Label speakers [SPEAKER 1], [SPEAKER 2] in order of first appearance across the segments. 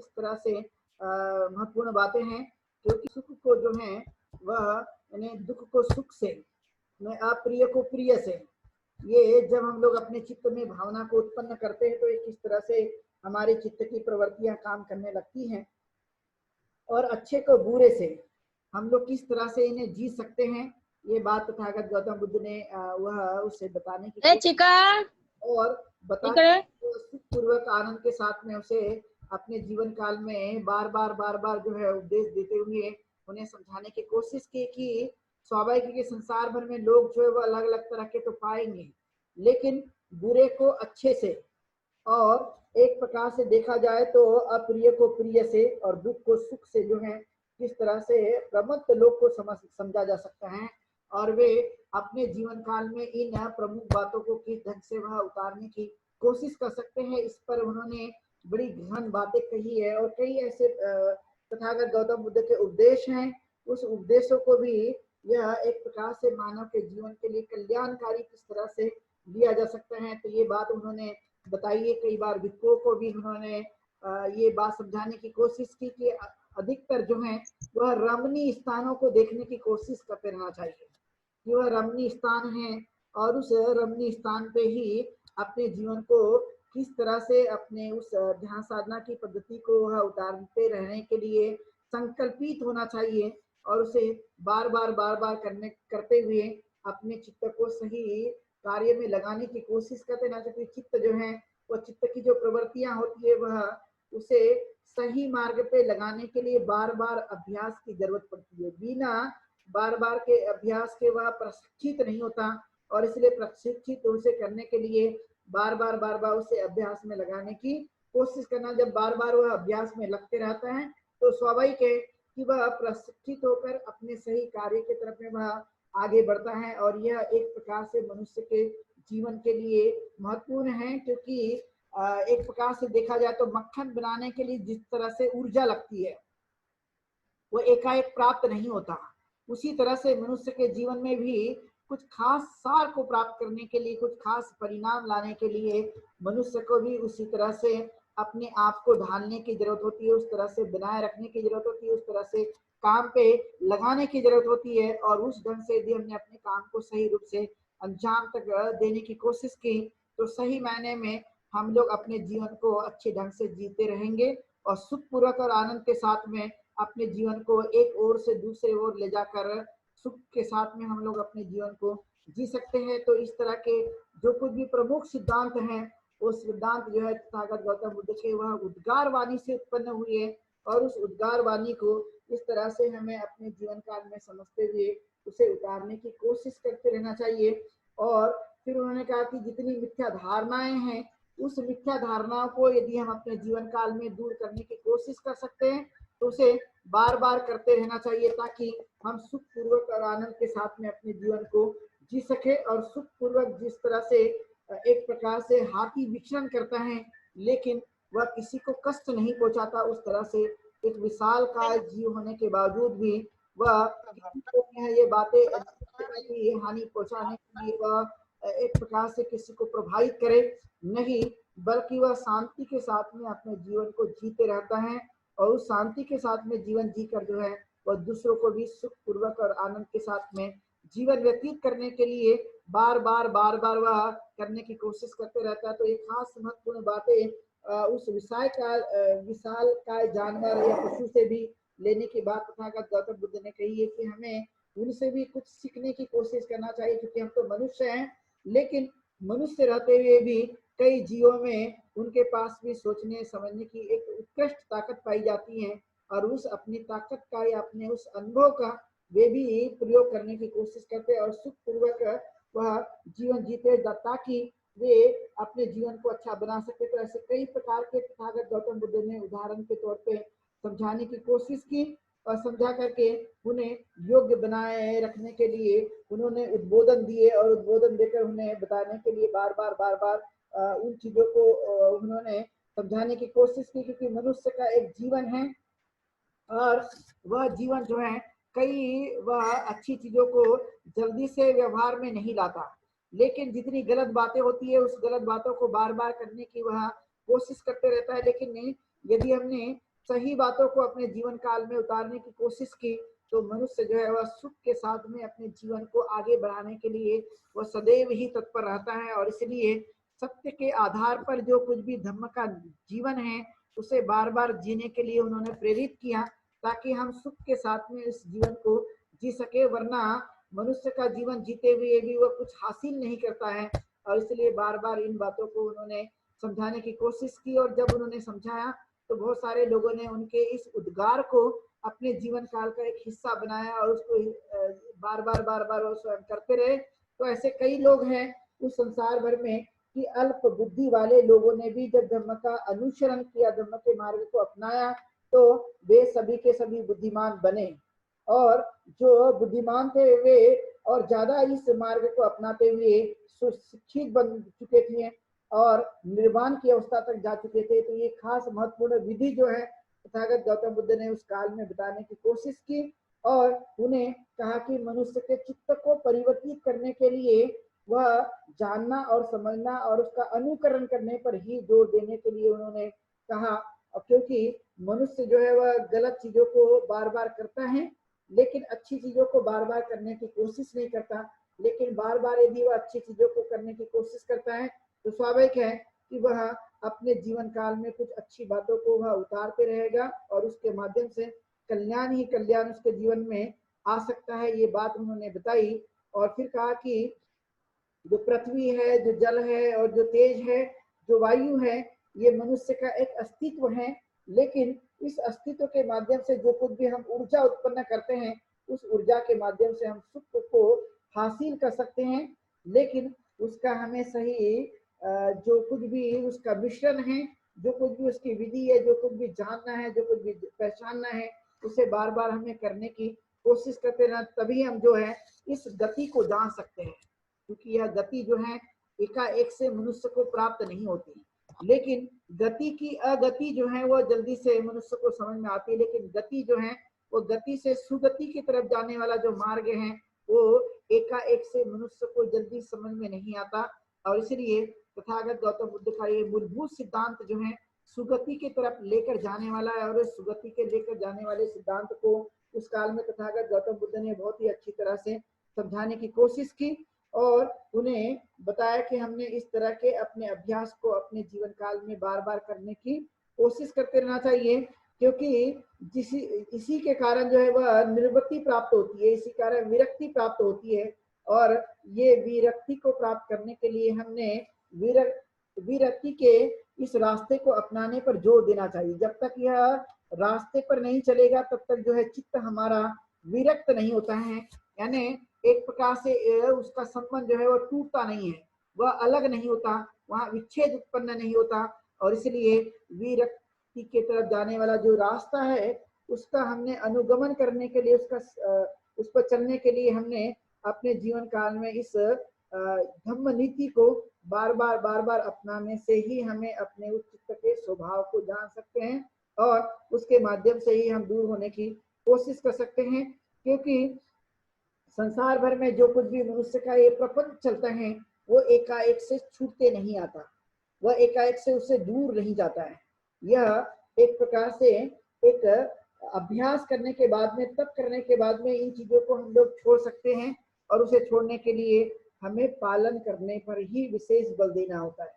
[SPEAKER 1] किस तरह से महत्वपूर्ण बातें हैं, क्योंकि सुख को जो है वह यानी दुख को सुख से, अप्रिय को प्रिय से, ये जब हम लोग अपने चित्त में भावना को उत्पन्न करते हैं तो ये किस तरह से हमारे चित्त की प्रवृत्तियां काम करने लगती हैं, और अच्छे को बुरे से हम लोग किस तरह से इन्हें जी सकते हैं, ये बात तथागत गौतम बुद्ध ने वह उसे बताने की और बताने सुख पूर्वक आनंद के साथ में उसे अपने जीवन काल में बार बार जो है उपदेश देते हुए उन्हें समझाने की कोशिश की कि स्वाभाविक के संसार भर में लोग जो है वो अलग अलग तरह के तो पाएंगे, लेकिन बुरे को अच्छे से और एक प्रकार से देखा जाए तो अप्रिय को प्रिय से और दुख को सुख से जो है किस तरह से प्रमत्त लोग को समझा जा सकता है, और वे अपने जीवन काल में इन प्रमुख बातों को किस ढंग से वह उतारने की कोशिश कर सकते हैं। इस पर उन्होंने बड़ी गहन बातें कही है, और कई ऐसे तथागत गौतम बुद्ध के उपदेश हैं, उस उपदेशों को भी यह एक प्रकार से मानव के जीवन के लिए कल्याणकारी किस तरह से लिया जा सकता है, तो ये बात उन्होंने बताई है। कई बार विद्रोह को भी उन्होंने ये बात समझाने की कोशिश की कि अधिकतर जो है वह रमणीय स्थानों को देखने की कोशिश करते रहना चाहिए, कि वह रमणीय स्थान है और उस रमणीय स्थान पे ही अपने जीवन को किस तरह से अपने उस ध्यान साधना की पद्धति को वह उतारते रहने के लिए संकल्पित होना चाहिए, और उसे बार बार करते हुए अपने चित्त को सही कार्य में लगाने की कोशिश करते रहना चाहिए। चित्त जो है वह चित्त की जो प्रवृत्तियां होती है वह उसे सही मार्ग पे लगाने के लिए बार बार अभ्यास की जरूरत पड़ती है। बिना बार बार के अभ्यास के वह प्रशिक्षित नहीं होता, और इसलिए प्रशिक्षित उसे करने के लिए बार बार उसे अभ्यास में लगाने की कोशिश करना। जब बार बार वह अभ्यास में लगते रहता है तो स्वाभाविक है कि वह प्रशिक्षित होकर अपने सही कार्य की तरफ में वह आगे बढ़ता है, और यह एक प्रकार से मनुष्य के जीवन के लिए महत्वपूर्ण है, क्योंकि एक प्रकार से देखा जाए तो मक्खन बनाने के लिए जिस तरह से ऊर्जा लगती है वो एकाएक प्राप्त नहीं होता, उसी तरह से मनुष्य के जीवन में भी कुछ खास सार को प्राप्त करने के लिए, कुछ खास परिणाम लाने के लिए मनुष्य को भी उसी तरह से अपने आप को ढालने की जरूरत होती है, उस तरह से बनाए रखने की जरूरत होती है, उस तरह से काम पे लगाने की जरूरत होती है, और उस ढंग से यदि हमने अपने काम को सही रूप से अंजाम तक देने की कोशिश की तो सही मायने में हम लोग अपने जीवन को अच्छे ढंग से जीते रहेंगे, और सुखपूर्वक और आनंद के साथ में अपने जीवन को एक ओर से दूसरे ओर ले जाकर सुख के साथ में हम लोग अपने जीवन को जी सकते हैं। तो इस तरह के जो कुछ भी प्रमुख सिद्धांत हैं वो सिद्धांत जो है तथागत गौतम बुद्ध के वह उद्गार वाणी से उत्पन्न हुई है, और उस उद्गार वाणी को इस तरह से हमें अपने जीवन काल में समझते हुए उसे उतारने की कोशिश करते रहना चाहिए। और फिर उन्होंने कहा कि जितनी मिथ्या धारणाएं हैं उस मिथ्या धारणाओं को यदि हम अपने जीवन काल में दूर करने की कोशिश कर सकते हैं तो उसे बार बार करते रहना चाहिए, ताकि हम सुख पूर्वक और आनंद के साथ में अपने जीवन को जी सके। और सुख पूर्वक जिस तरह से एक प्रकार से हाथी विचरण करता है लेकिन वह किसी को कष्ट नहीं पहुंचाता, उस तरह से एक विशाल काय जीव होने के बावजूद भी वह किसी को ये बातें हानि पहुंचाने के लिए वह एक प्रकार से किसी को प्रभावित करे नहीं, बल्कि वह शांति के साथ में अपने जीवन को जीते रहता है, और उस शांति के साथ में जीवन जीकर जो है वह दूसरों को भी सुख पूर्वक और आनंद के साथ में जीवन व्यतीत करने के लिए बार बार वह करने की कोशिश करते रहता है। तो एक खास महत्वपूर्ण बातें उस विशाल काय जानवर या पशु से भी लेने की बात तथागत गौतम बुद्ध ने कही है कि हमें उनसे भी कुछ सीखने की कोशिश करना चाहिए, क्योंकि हम तो मनुष्य हैं, लेकिन मनुष्य रहते हुए भी कई जीवों में उनके पास भी सोचने समझने की एक उत्कृष्ट ताकत पाई जाती है, और उस अपनी ताकत का या अपने उस अनुभव का वे भी प्रयोग करने की कोशिश करते हैं और सुख पूर्वक वह जीवन जीते ताकि वे अपने जीवन को अच्छा बना सके। तो ऐसे कई प्रकार के तथागत गौतम बुद्ध ने उदाहरण के तौर पे समझाने की कोशिश की, और समझा करके उन्हें योग्य बनाए रखने के लिए उन्होंने उद्बोधन दिए, और उद्बोधन देकर उन्हें बताने के लिए बार बार उन चीजों को उन्होंने समझाने की कोशिश की, क्योंकि मनुष्य का एक जीवन है और वह जीवन जो है कई वह अच्छी चीजों को जल्दी से व्यवहार में नहीं लाता, लेकिन जितनी गलत बातें होती है उस गलत बातों को बार बार करने की वह कोशिश करते रहता है। लेकिन नहीं, यदि हमने सही बातों को अपने जीवन काल में उतारने की कोशिश की, तो मनुष्य जो है वह सुख के साथ में अपने जीवन को आगे बढ़ाने के लिए वह सदैव ही तत्पर रहता है। और इसलिए सत्य के आधार पर जो कुछ भी धर्म का जीवन है उसे बार बार जीने के लिए उन्होंने प्रेरित किया, ताकि हम सुख के साथ में इस जीवन को जी सके। वरना मनुष्य का जीवन जीते हुए भी वह कुछ हासिल नहीं करता है। और इसलिए बार बार इन बातों को उन्होंने समझाने की कोशिश की, और जब उन्होंने समझाया तो बहुत सारे लोगों ने उनके इस उद्गार को अपने जीवन काल का एक हिस्सा बनाया और उसको बार बार वो स्वयं करते रहे। तो ऐसे कई लोग हैं उस संसार भर में कि अल्प बुद्धि वाले लोगों ने भी जब धर्म का अनुसरण किया, धर्म के मार्ग को अपनाया, तो वे सभी के सभी बुद्धिमान बने। और जो बुद्धिमान थे वे और ज्यादा इस मार्ग को अपनाते हुए सुशिक्षित बन चुके थे और निर्वाण की अवस्था तक जा चुके थे। तो ये खास महत्वपूर्ण विधि जो है तथागत गौतम बुद्ध ने उस काल में बताने की कोशिश की, और उन्हें कहा कि मनुष्य के चित्त को परिवर्तित करने के लिए वह जानना और समझना और उसका अनुकरण करने पर ही जोर देने के लिए उन्होंने कहा। क्योंकि मनुष्य जो है वह गलत चीजों को बार बार करता है, लेकिन अच्छी चीजों को बार बार करने की कोशिश नहीं करता। लेकिन बार बार यदि वह अच्छी चीजों को करने की कोशिश करता है तो स्वाभाविक है कि वह अपने जीवन काल में कुछ अच्छी बातों को वह उतारते रहेगा और उसके माध्यम से कल्याण ही कल्याण उसके जीवन में आ सकता है। ये बात उन्होंने बताई। और फिर कहा कि जो पृथ्वी है, जो जल है और जो तेज है, जो वायु है, ये मनुष्य का एक अस्तित्व है। लेकिन इस अस्तित्व के माध्यम से जो कुछ भी हम ऊर्जा उत्पन्न करते हैं उस ऊर्जा के माध्यम से हम सुख को हासिल कर सकते हैं। लेकिन उसका हमें सही जो कुछ भी उसका मिश्रण है, जो कुछ भी उसकी विधि है, जो कुछ भी जानना है, जो कुछ भी पहचानना है, उसे बार बार हमें करने की कोशिश करते रहना, तभी हम जो है इस गति को जान सकते हैं। क्योंकि यह गति जो है एकाएक से मनुष्य को प्राप्त नहीं होती, लेकिन गति की अगति जो है वो जल्दी से मनुष्य को समझ में आती है। लेकिन गति जो है वो गति से सुगति की तरफ जाने वाला जो मार्ग है वो एकाएक से मनुष्य को जल्दी समझ में नहीं आता। और इसलिए तथागत गौतम बुद्ध का ये मूलभूत सिद्धांत जो है सुगति की तरफ लेकर जाने वाला है। और इस सुगति के लेकर जाने वाले सिद्धांत को उस काल में तथागत गौतम बुद्ध ने बहुत ही अच्छी तरह से समझाने की कोशिश की और उन्हें बताया कि हमने इस तरह के अपने अभ्यास को अपने जीवन काल में बार बार करने की कोशिश करते रहना चाहिए। क्योंकि इसी के कारण जो है वह निर्वृत्ति प्राप्त होती है, इसी कारण विरक्ति प्राप्त होती है। और ये विरक्ति को प्राप्त करने के लिए हमने विरक्ति के इस रास्ते को अपनाने पर जोर देना चाहिए। जब तक यह रास्ते पर नहीं चलेगा तब तक जो है चित्त हमारा विरक्त नहीं होता है, यानी एक प्रकार से उसका संबंध जो है वो टूटता नहीं है, वह अलग नहीं होता, वहां विच्छेद उत्पन्न नहीं होता। और इसलिए विरक्ति के तरफ जाने वाला जो रास्ता है उसका हमने अनुगमन करने के लिए उस पर चलने के लिए हमने अपने जीवन काल में इस धम्म नीति को बार बार अपनाने से ही हमें अपने उस चित्त के स्वभाव को जान सकते हैं और उसके माध्यम से ही हम दूर होने की कोशिश कर सकते हैं। क्योंकि संसार भर में जो कुछ भी मनुष्य का ये प्रपंच चलता है वो एकाएक से छूटते नहीं आता, वह एकाएक से उससे दूर नहीं जाता है। यह एक प्रकार से एक अभ्यास करने के बाद में, तब करने के बाद में इन चीजों को हम लोग छोड़ सकते हैं। और उसे छोड़ने के लिए हमें पालन करने पर ही विशेष बल देना होता है।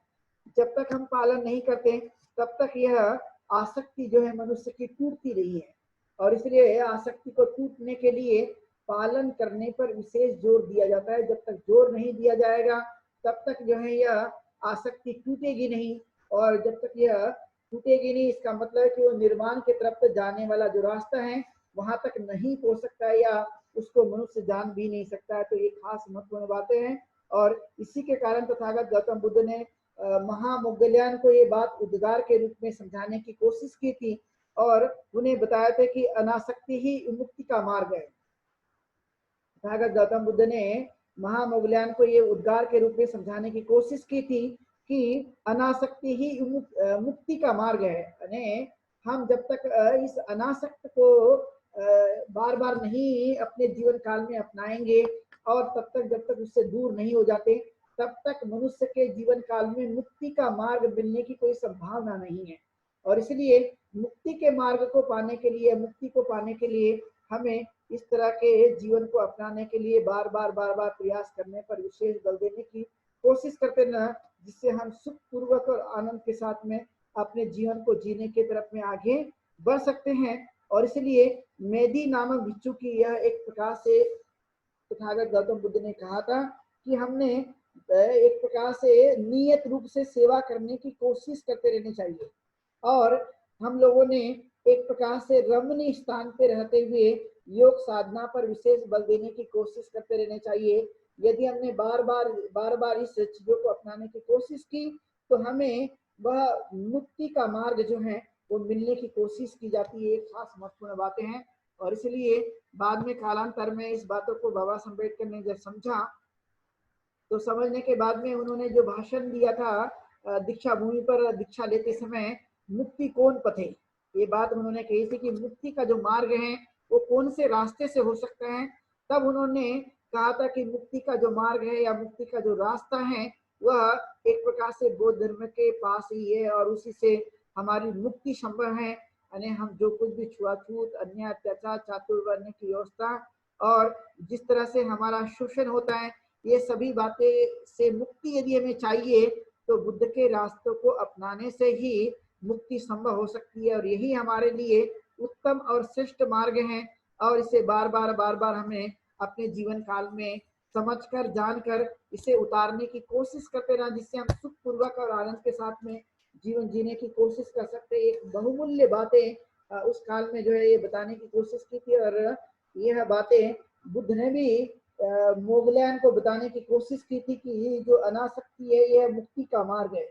[SPEAKER 1] जब तक हम पालन नहीं करते तब तक यह आसक्ति जो है मनुष्य की टूटती रही है। और इसलिए आसक्ति को टूटने के लिए पालन करने पर विशेष जोर दिया जाता है। जब तक जोर नहीं दिया जाएगा तब तक जो है यह आसक्ति टूटेगी नहीं। और जब तक यह टूटेगी नहीं इसका मतलब है कि वो निर्माण की तरफ जाने वाला जो रास्ता है वहां तक नहीं पहुंच सकता है या उसको मनुष्य जान भी नहीं सकता है। तो ये खास महत्वपूर्ण बातें हैं। और इसी के कारण तथागत गौतम बुद्ध ने महामोगल्यान को ये बात उद्गार के रूप में समझाने की कोशिश की थी और उन्हें बताया था कि अनासक्ति ही मुक्ति का मार्ग है। तथागत गौतम बुद्ध ने महामोगल्यान को ये उद्गार के रूप में समझाने की कोशिश की थी कि अनासक्ति ही मुक्ति का मार्ग है। यानी हम जब तक इस अनासक्त को बार बार नहीं अपने जीवन काल में अपनाएंगे और तब तक जब तक उससे दूर नहीं हो जाते तब तक मनुष्य के जीवन काल में मुक्ति का मार्ग मिलने की कोई संभावना नहीं है। और इसलिए मुक्ति के मार्ग को पाने के लिए, मुक्ति को पाने के लिए हमें इस तरह के जीवन को अपनाने के लिए बार बार प्रयास करने पर विशेष बल देने की कोशिश करते न, जिससे हम सुख पूर्वक और आनंद के साथ में अपने जीवन को जीने की तरफ में आगे बढ़ सकते हैं। और इसलिए मेदी नामक भिक्षु की यह एक प्रकार से तथागत गौतम बुद्ध ने कहा था कि हमने एक प्रकार से नियत रूप से सेवा करने की कोशिश करते रहनी चाहिए, और हम लोगों ने एक प्रकार से रमणीय स्थान पे रहते हुए योग साधना पर विशेष बल देने की कोशिश करते रहने चाहिए। यदि हमने बार बार इस चीजों को अपनाने की कोशिश की तो हमें वह मुक्ति का मार्ग जो है वो मिलने की कोशिश की जाती है। खास महत्वपूर्ण बातें हैं, और इसलिए बाद में कालांतर में इस बातों को बाबा साहब अम्बेडकर ने जब समझा तो समझने के बाद में उन्होंने जो भाषण दिया था दीक्षा भूमि पर दीक्षा लेते समय, मुक्ति कौन पथे, ये बात उन्होंने कही थी कि मुक्ति का जो मार्ग है वो कौन से रास्ते से हो सकता है। तब उन्होंने कहा था कि मुक्ति का जो मार्ग है या मुक्ति का जो रास्ता है वह एक प्रकार से बौद्ध धर्म के पास ही है, और उसी से हमारी मुक्ति संभव है। यानी हम जो कुछ भी छुआछूत, अन्याय, अत्याचार, चातुर्वर्ण्य की व्यवस्था और जिस तरह से हमारा शोषण होता है, ये सभी बातें से मुक्ति यदि हमें चाहिए तो बुद्ध के रास्तों को अपनाने से ही मुक्ति संभव हो सकती है। और यही हमारे लिए उत्तम और श्रेष्ठ मार्ग है, और इसे बार बार हमें अपने जीवन काल में समझकर, जानकर इसे उतारने की कोशिश करते रहना, जिससे हम सुख पूर्वक और आनंद के साथ में जीवन जीने की कोशिश कर सकते हैं। एक बहुमूल्य बातें उस काल में जो है ये बताने की कोशिश की थी, और यह बातें बुद्ध ने भी मोगलैन को बताने की कोशिश की थी कि जो अनासक्ति है यह मुक्ति का मार्ग है,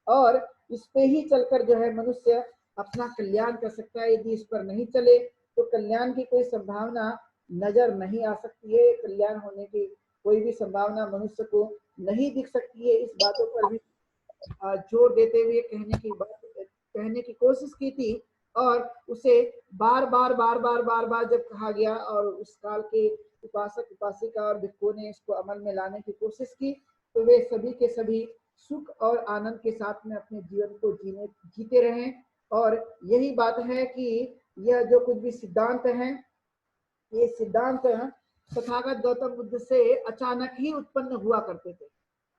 [SPEAKER 1] और इस पे ही चलकर जो है मनुष्य अपना कल्याण कर सकता है। यदि इस पर नहीं चले तो कल्याण की कोई संभावना नजर नहीं आ सकती है, कल्याण होने की कोई भी संभावना मनुष्य को नहीं दिख सकती है। इस बातों पर भी जोर देते हुए कहने की कोशिश की थी, और उसे बार बार जब कहा गया और उस काल के उपासक उपासिका और भिक्षुओं ने इसको अमल में लाने की कोशिश की तो वे सभी के सभी सुख और आनंद के साथ में अपने जीवन को जीते रहे। और यही बात है कि यह जो कुछ भी सिद्धांत है, ये सिद्धांत तथागत गौतम बुद्ध से अचानक ही उत्पन्न हुआ करते थे,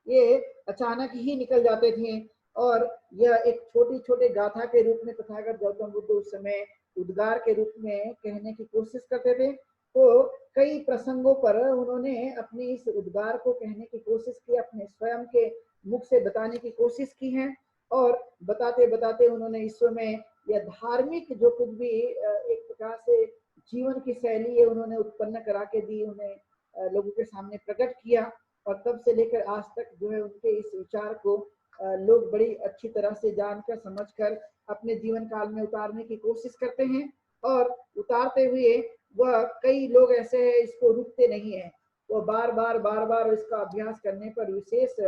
[SPEAKER 1] ये अचानक ही निकल जाते थे, और यह एक छोटे गाथा के रूप में तथागत गौतम बुद्ध उस समय उद्गार के रूप में कहने की कोशिश करते थे। तो कई प्रसंगों पर उन्होंने अपने इस उद्गार को कहने की कोशिश की, अपने स्वयं के मुख से बताने की कोशिश की है, और बताते बताते उन्होंने इस समय यह धार्मिक जो कुछ भी एक प्रकार से जीवन की शैली है उन्होंने उत्पन्न करा के दी, उन्हें लोगों के सामने प्रकट किया, और तब से लेकर आज तक जो है उनके इस विचार को लोग बड़ी अच्छी तरह से जानकर, समझकर अपने जीवन काल में उतारने की कोशिश करते हैं, और उतारते हुए वह कई लोग ऐसे हैं इसको रुकते नहीं है, वो बार बार इसका अभ्यास करने पर विशेष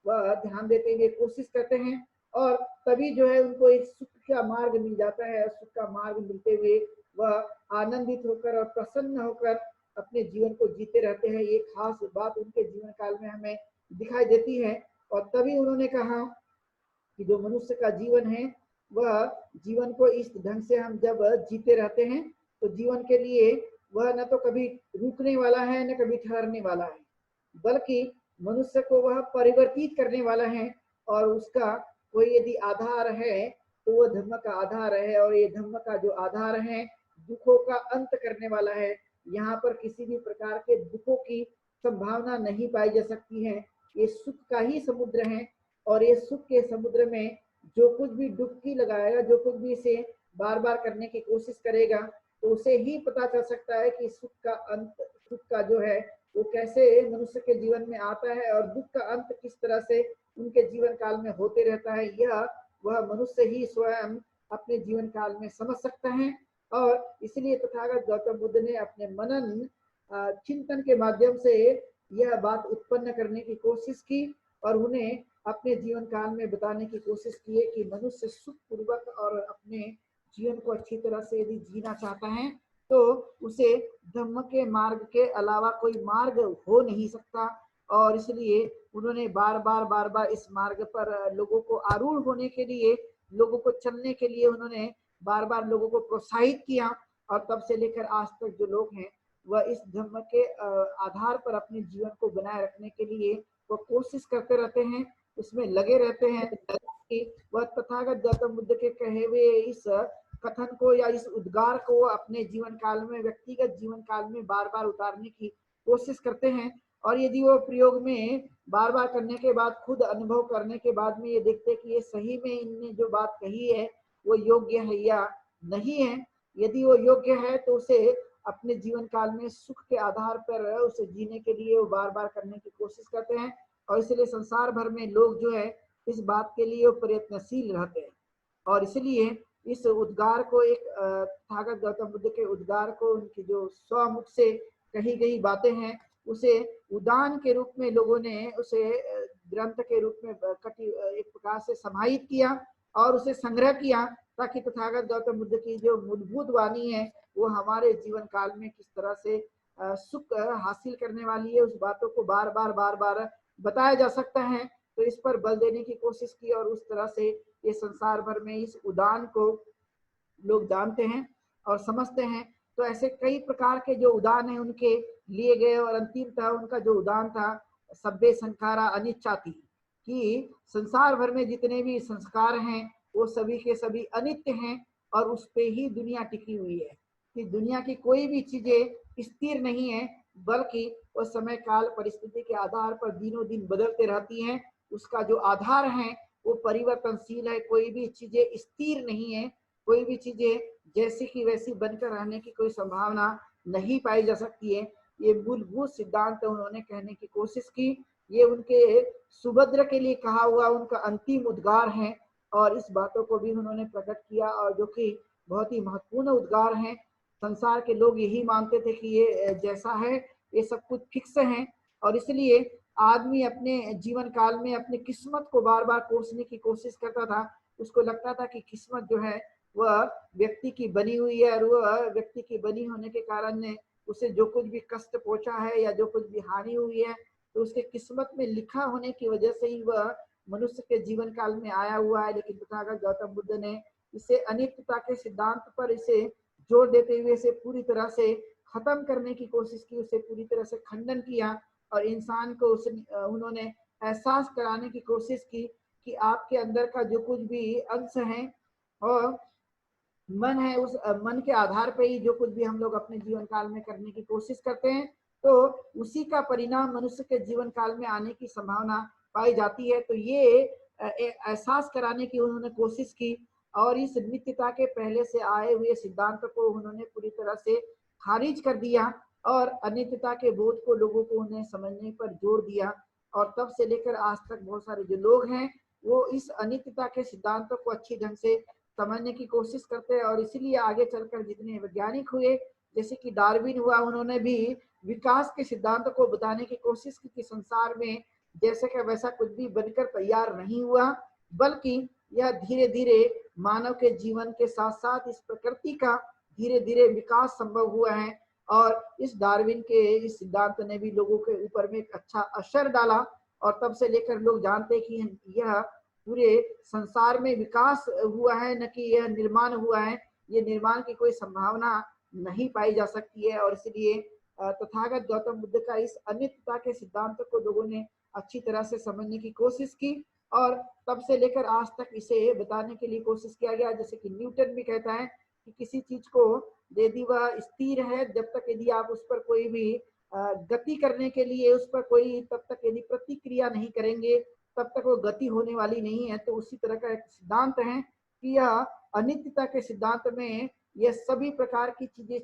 [SPEAKER 1] वह ध्यान देते हुए कोशिश करते हैं, और तभी जो है उनको एक सुख का मार्ग मिल जाता है। सुख का मार्ग मिलते हुए वह आनंदित होकर और प्रसन्न होकर अपने जीवन को जीते रहते हैं। ये खास बात उनके जीवन काल में हमें दिखाई देती है, और तभी उन्होंने कहा कि जो मनुष्य का जीवन है वह जीवन को इस ढंग से हम जब जीते रहते हैं तो जीवन के लिए वह न तो कभी रुकने वाला है न कभी ठहरने वाला है, बल्कि मनुष्य को वह परिवर्तित करने वाला है, और उसका कोई यदि आधार है तो वह धर्म का आधार है, और ये धर्म का जो आधार है दुखों का अंत करने वाला है। यहाँ पर किसी भी प्रकार के दुखों की संभावना नहीं पाई जा सकती है, ये सुख का ही समुद्र है, और ये सुख के समुद्र में जो कुछ भी डुबकी लगाएगा, जो कुछ भी इसे बार बार करने की कोशिश करेगा, तो उसे ही पता चल सकता है कि सुख का अंत, सुख का जो है वो कैसे मनुष्य के जीवन में आता है, और दुख का अंत किस तरह से उनके जीवन काल में होते रहता है, यह वह मनुष्य ही स्वयं अपने जीवन काल में समझ सकता है। और इसलिए तथागत गौतम बुद्ध ने अपने मनन चिंतन के माध्यम से यह बात उत्पन्न करने की कोशिश की, और उन्हें अपने जीवन काल में बताने की कोशिश की है कि मनुष्य सुख पूर्वक और अपने जीवन को अच्छी तरह से यदि जीना चाहता है तो उसे धम्म के मार्ग के अलावा कोई मार्ग हो नहीं सकता। और इसलिए उन्होंने बार बार इस मार्ग पर लोगों को आरूढ़ होने के लिए लोगों को चलने के लिए उन्होंने बार बार लोगों को प्रोत्साहित किया, और तब से लेकर आज तक जो लोग हैं वह इस धर्म के आधार पर अपने जीवन को बनाए रखने के लिए वो कोशिश करते रहते हैं, इसमें लगे रहते हैं कि वह तथागत गौतम बुद्ध के कहे हुए इस कथन को या इस उद्गार को अपने जीवन काल में, व्यक्तिगत जीवन काल में बार बार उतारने की कोशिश करते हैं। और यदि वो प्रयोग में बार बार करने के बाद, खुद अनुभव करने के बाद में ये देखते कि ये सही में इनने जो बात कही है वो योग्य है या नहीं है, यदि वो योग्य है तो उसे अपने जीवन काल में सुख के आधार पर उसे जीने के लिए वो बार बार करने की कोशिश करते हैं। और इसलिए संसार भर में लोग जो है इस बात के लिए प्रयत्नशील रहते हैं। और इसलिए इस उद्गार को, एक तथागत गौतम बुद्ध के उद्गार को, उनकी जो स्वमुख से कही गई बातें हैं उसे उदान के रूप में लोगों ने उसे ग्रंथ के रूप में एक प्रकार से समाहित किया और उसे संग्रह किया, ताकि तथागत गौतम बुद्ध की जो मूलभूत वाणी है वो हमारे जीवन काल में किस तरह से सुख हासिल करने वाली है, उस बातों को बार बार बताया जा सकता है। तो इस पर बल देने की कोशिश की और उस तरह से ये संसार भर में इस उदान को लोग जानते हैं और समझते हैं। तो ऐसे कई प्रकार के जो उदान हैं उनके लिए गए, और अंतिमतः उनका जो उदान था सब्बे संखारा अनिच्चाति, कि संसार भर में जितने भी संस्कार हैं वो सभी के सभी अनित्य हैं और उस पे ही दुनिया टिकी हुई है, कि दुनिया की कोई भी चीजें स्थिर नहीं है, बल्कि वो समय काल परिस्थिति के आधार पर दिनों दिन बदलते रहती हैं। उसका जो आधार है वो परिवर्तनशील है, कोई भी चीजें स्थिर नहीं है, कोई भी चीजें जैसी की वैसी बनकर रहने की कोई संभावना नहीं पाई जा सकती है। ये मूलभूत सिद्धांत उन्होंने कहने की कोशिश की। ये उनके सुभद्र के लिए कहा हुआ उनका अंतिम उद्गार है, और इस बातों को भी उन्होंने प्रकट किया, और जो कि बहुत ही महत्वपूर्ण उद्गार है। संसार के लोग यही मानते थे कि ये जैसा है ये सब कुछ फिक्स है, और इसलिए आदमी अपने जीवन काल में अपनी किस्मत को बार बार कोसने की कोशिश करता था। उसको लगता था कि किस्मत जो है वह व्यक्ति की बनी हुई है, और वह व्यक्ति की बनी होने के कारण ने उसे जो कुछ भी कष्ट पहुंचा है या जो कुछ भी हानि हुई है तो उसके किस्मत में लिखा होने की वजह से ही वह मनुष्य के जीवन काल में आया हुआ है। लेकिन तथागत गौतम बुद्ध ने इसे अनित्यता के सिद्धांत पर इसे जोर देते हुए इसे पूरी तरह से खत्म करने की कोशिश की, उसे पूरी तरह से खंडन किया, और इंसान को उन्होंने एहसास कराने की कोशिश की कि आपके अंदर का जो कुछ भी अंश है और मन है, उस मन के आधार पर ही जो कुछ भी हम लोग अपने जीवन काल में करने की कोशिश करते हैं तो उसी का परिणाम मनुष्य के जीवन काल में आने की संभावना पाई जाती है। तो ये एहसास कराने की उन्होंने कोशिश की, और इस नित्यता के पहले से आए हुए सिद्धांत को उन्होंने पूरी तरह से खारिज कर दिया, और अनित्यता के बोध को लोगों को उन्हें समझने पर जोर दिया। और तब से लेकर आज तक बहुत सारे जो लोग हैं वो इस अनित्यता के सिद्धांतों को अच्छी ढंग से समझने की कोशिश करते हैं, और इसीलिए आगे चलकर जितने वैज्ञानिक हुए, जैसे कि डार्विन हुआ, उन्होंने भी विकास के सिद्धांत को बताने की कोशिश की कि संसार में जैसे का वैसा कुछ भी बनकर तैयार नहीं हुआ, बल्कि यह धीरे धीरे मानव के जीवन के साथ साथ इस प्रकृति का धीरे धीरे विकास संभव हुआ है। और इस डार्विन के इस सिद्धांत ने भी लोगों के ऊपर में एक अच्छा असर डाला, और तब से लेकर लोग जानते हैं कि यह पूरे संसार में विकास हुआ है, न कि यह निर्माण हुआ है। ये निर्माण की कोई संभावना नहीं पाई जा सकती है। और इसलिए तथागत गौतम बुद्ध का इस अनित्यता के सिद्धांत को लोगों ने अच्छी तरह से समझने की कोशिश की, और तब से लेकर आज तक इसे बताने के लिए कोशिश किया गया। जैसे कि न्यूटन भी कहता है कि किसी चीज को यदि वह स्थिर है, जब तक यदि आप उस पर कोई भी गति करने के लिए उस पर कोई तब तक यदि प्रतिक्रिया नहीं करेंगे तब तक वो गति होने वाली नहीं है। तो उसी तरह का एक सिद्धांत है कि यह अनित्यता के सिद्धांत में यह सभी प्रकार की चीजें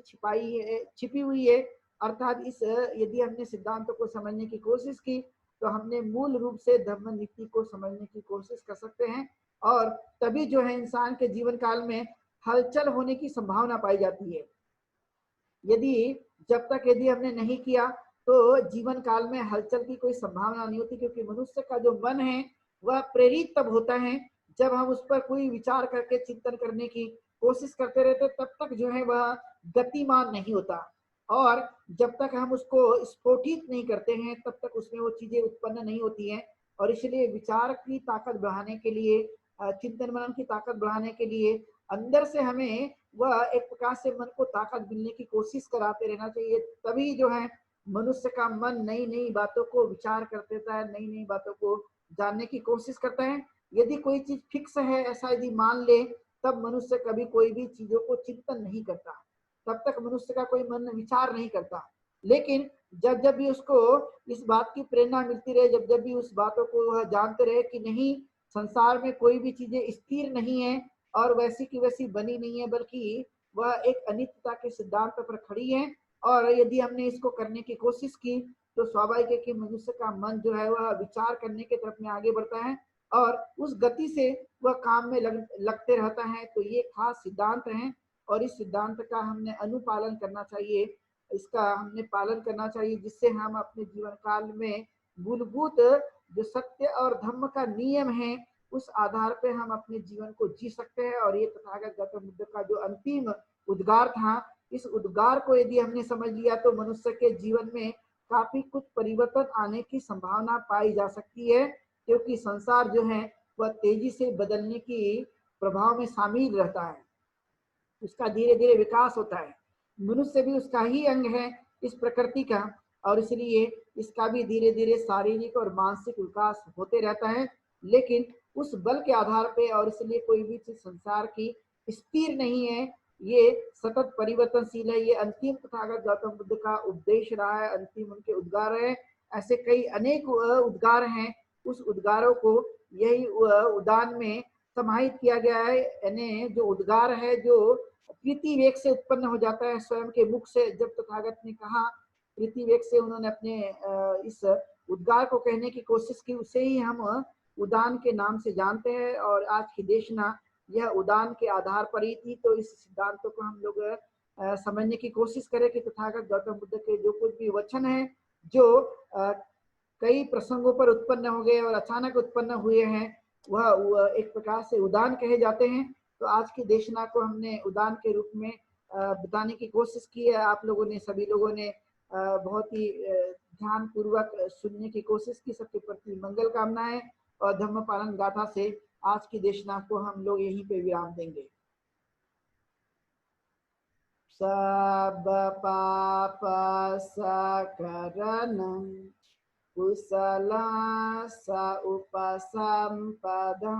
[SPEAKER 1] छिपी हुई है। अर्थात इस यदि हमने सिद्धांतों को समझने की कोशिश की तो हमने मूल रूप से धर्म नीति को समझने की कोशिश कर सकते हैं, और तभी जो है इंसान के जीवन काल में हलचल होने की संभावना पाई जाती है। यदि जब तक यदि हमने नहीं किया तो जीवन काल में हलचल की कोई संभावना नहीं होती, क्योंकि मनुष्य का जो मन है वह प्रेरित तब होता है जब हम उस पर कोई विचार करके चिंतन करने की कोशिश करते रहते, तब तक जो है वह गतिमान नहीं होता। और जब तक हम उसको स्फोटित नहीं करते हैं तब तक उसमें वो चीजें उत्पन्न नहीं होती हैं। और इसलिए विचार की ताकत बढ़ाने के लिए चिंतन मनन की ताकत बढ़ाने के लिए अंदर से हमें वह एक प्रकार से मन को ताकत मिलने की कोशिश कराते रहना चाहिए। तभी जो है मनुष्य का मन नई नई बातों को विचार कर देता है, नई नई बातों को जानने की कोशिश करता है। यदि कोई चीज फिक्स है ऐसा यदि मान ले, तब मनुष्य कभी कोई भी चीजों को चिंतन नहीं करता, तब तक मनुष्य का कोई मन विचार नहीं करता। लेकिन जब जब भी उसको इस बात की प्रेरणा मिलती रहे, जब जब भी उस बातों को वह जानते रहे कि नहीं, संसार में कोई भी चीजें स्थिर नहीं है और वैसी की वैसी बनी नहीं है, बल्कि वह एक अनित्यता के सिद्धांत पर खड़ी है। और यदि हमने इसको करने की कोशिश की तो स्वाभाविक है कि मनुष्य का मन जो है वह विचार करने की तरफ में आगे बढ़ता है और उस गति से वह काम में लगते रहता है। तो ये खास सिद्धांत है और इस सिद्धांत का हमने अनुपालन करना चाहिए, इसका हमने पालन करना चाहिए, जिससे हम अपने जीवन काल में मूलभूत जो सत्य और धर्म का नियम है उस आधार पे हम अपने जीवन को जी सकते हैं। और ये तथागत गौतम बुद्ध का जो अंतिम उद्गार था, इस उद्गार को यदि हमने समझ लिया तो मनुष्य के जीवन में काफी कुछ परिवर्तन आने की संभावना पाई जा सकती है, क्योंकि संसार जो है वह तेजी से बदलने की प्रभाव में शामिल रहता है, उसका धीरे धीरे विकास होता है। मनुष्य भी उसका ही अंग है इस प्रकृति का, और इसलिए इसका भी धीरे धीरे शारीरिक और मानसिक विकास होते रहता है। लेकिन उस बल के आधार पे, और इसलिए कोई भी चीज संसार की स्थिर नहीं है, ये सतत परिवर्तनशील है। ये अंतिम तथागत गौतम बुद्ध का उपदेश रहा है, अंतिम उनके उद्गार है। ऐसे कई अनेक उद्गार हैं, उस उद्गारों को यही उदान में समाहित किया गया है। यानी जो उद्गार है जो प्रीति वेग से उत्पन्न हो जाता है स्वयं के मुख से, जब तथागत ने कहा प्रीति वेग से उन्होंने अपने इस उद्गार को कहने की कोशिश की, उसे ही हम उदान के नाम से जानते हैं। और आज की देशना यह उदान के आधार पर ही थी। तो इस सिद्धांतों को हम लोग समझने की कोशिश करें कि तथागत गौतम बुद्ध के जो कुछ भी वचन है जो कई प्रसंगों पर उत्पन्न हो गए और अचानक उत्पन्न हुए हैं, वह एक प्रकार से उदान कहे जाते हैं। तो आज की देशना को हमने उदान के रूप में बताने की कोशिश की है। आप लोगों ने, सभी लोगों ने बहुत ही ध्यान पूर्वक सुनने की कोशिश की। सबके प्रति मंगल कामनाएं, और धर्म पालन गाथा से आज की देशना को हम लोग यहीं पे विराम देंगे। सब पाप सकरणं कुशला स उपसंपदा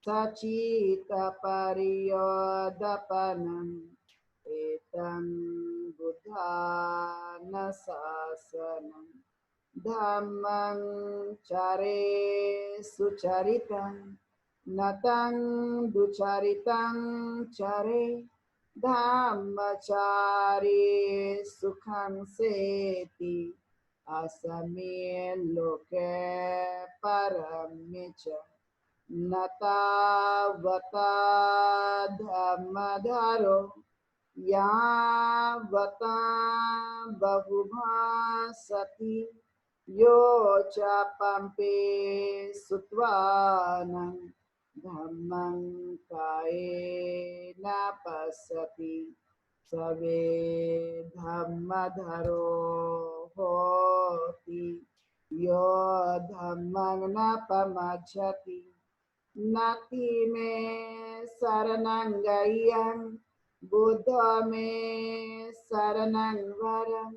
[SPEAKER 1] सचित परियोदपनम् एतं बुद्धान शासनम् धम्मं चरे सुचरितं नतं दुचरितं चरे धम्मचारी सुखं सेति असमे लोके परमे च न तावता धम्मधरो यावता बहुभासति यो च पंपे सुत्वानं धम्मं कायेन पश्यति सवे धम्मधरो होति यो धम्मं न पमच्छति नाति में शरणं गय्यं बुद्ध में शरणं वरम्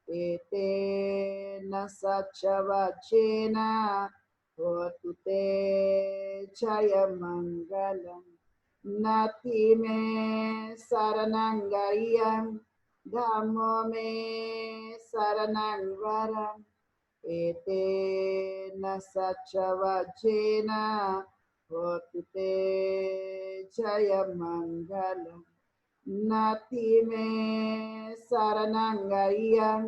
[SPEAKER 1] एतेन सच्चवचेन होतु ते जयमङ्गलम् नाति में शरणं गय्यं धम्मो में शरणं वरम् एतेन सच्चवचेन होतु ते जयमङ्गलम् नाति में शरणं गय्यं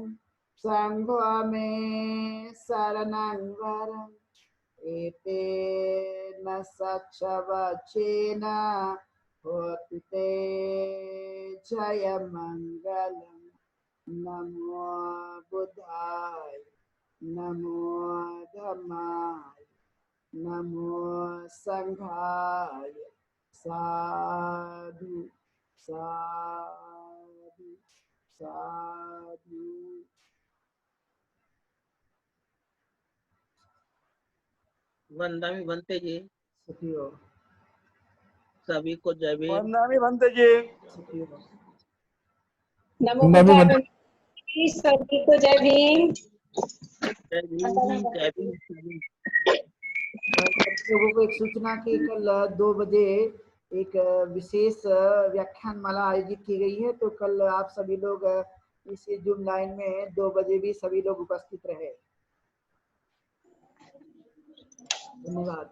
[SPEAKER 1] संघो में शरणं वरम् एतेन सच्चवचेन होतु ते जयमङ्गलम् नमो बुद्धाय नमो धम्माय नमो संघाय साधु साधु साधु।
[SPEAKER 2] वंदमी बनते जी।
[SPEAKER 1] सुखी हो।
[SPEAKER 2] सभी को जय भीम।
[SPEAKER 3] वंदनामि भंते जी।
[SPEAKER 1] सुखी हो।
[SPEAKER 4] नमो बुद्धाय बंधु जी, सभी को जय भीम।
[SPEAKER 2] जय भीम जय भीम।
[SPEAKER 1] आप लोगों को एक सूचना कि कल 2 बजे एक विशेष व्याख्यान माला आयोजित की गई है, तो कल आप सभी लोग इस जूम लाइन में 2 बजे भी सभी लोग उपस्थित रहे। धन्यवाद।